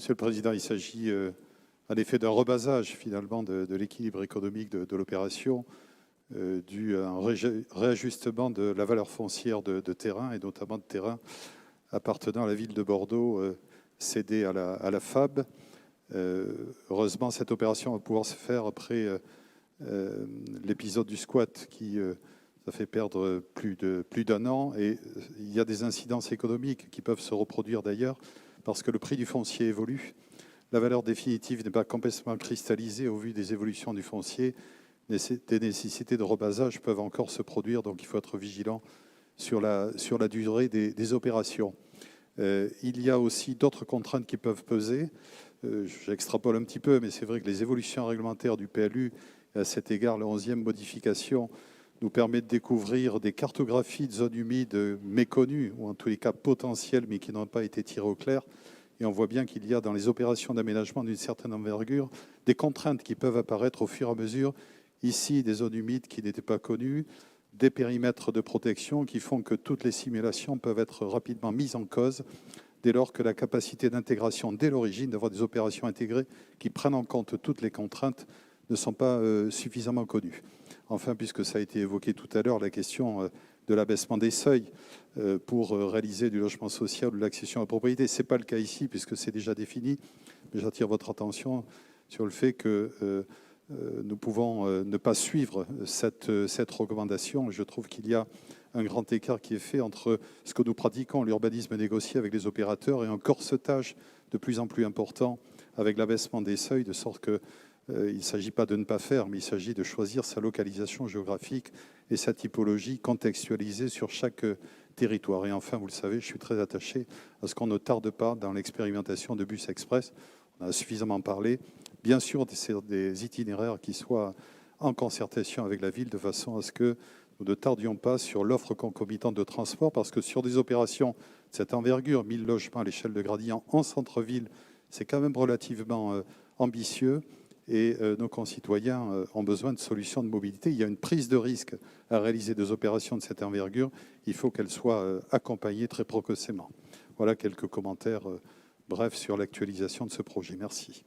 Monsieur le Président, il s'agit en effet d'un rebasage finalement de l'équilibre économique de l'opération dû à un réajustement de la valeur foncière de terrain et notamment de terrain appartenant à la ville de Bordeaux cédé à la FAB. Heureusement, cette opération va pouvoir se faire après l'épisode du squat qui ça fait perdre plus d'un an et il y a des incidences économiques qui peuvent se reproduire d'ailleurs parce que le prix du foncier évolue. La valeur définitive n'est pas complètement cristallisée au vu des évolutions du foncier. Des nécessités de rebasage peuvent encore se produire, donc il faut être vigilant sur la durée des opérations. Il y a aussi d'autres contraintes qui peuvent peser. J'extrapole un petit peu, mais c'est vrai que les évolutions réglementaires du PLU, à cet égard, la 11e modification, nous permet de découvrir des cartographies de zones humides méconnues, ou en tous les cas potentielles, mais qui n'ont pas été tirées au clair. Et on voit bien qu'il y a dans les opérations d'aménagement d'une certaine envergure des contraintes qui peuvent apparaître au fur et à mesure. Ici, des zones humides qui n'étaient pas connues, des périmètres de protection qui font que toutes les simulations peuvent être rapidement mises en cause dès lors que la capacité d'intégration dès l'origine, d'avoir des opérations intégrées qui prennent en compte toutes les contraintes, ne sont pas suffisamment connues. Enfin, puisque ça a été évoqué tout à l'heure, la question de l'abaissement des seuils pour réaliser du logement social ou de l'accession à la propriété. Ce n'est pas le cas ici, puisque c'est déjà défini. Mais j'attire votre attention sur le fait que nous pouvons ne pas suivre cette recommandation. Je trouve qu'il y a un grand écart qui est fait entre ce que nous pratiquons, l'urbanisme négocié avec les opérateurs, et un corsetage de plus en plus important avec l'abaissement des seuils, de sorte que il ne s'agit pas de ne pas faire, mais il s'agit de choisir sa localisation géographique et sa typologie contextualisée sur chaque territoire. Et enfin, vous le savez, je suis très attaché à ce qu'on ne tarde pas dans l'expérimentation de bus express. On a suffisamment parlé. Bien sûr, des itinéraires qui soient en concertation avec la ville, de façon à ce que nous ne tardions pas sur l'offre concomitante de transport, parce que sur des opérations de cette envergure, 1000 logements à l'échelle de Gradignan en centre-ville, c'est quand même relativement ambitieux. Et nos concitoyens ont besoin de solutions de mobilité. Il y a une prise de risque à réaliser des opérations de cette envergure. Il faut qu'elles soient accompagnées très précocement. Voilà quelques commentaires brefs sur l'actualisation de ce projet. Merci.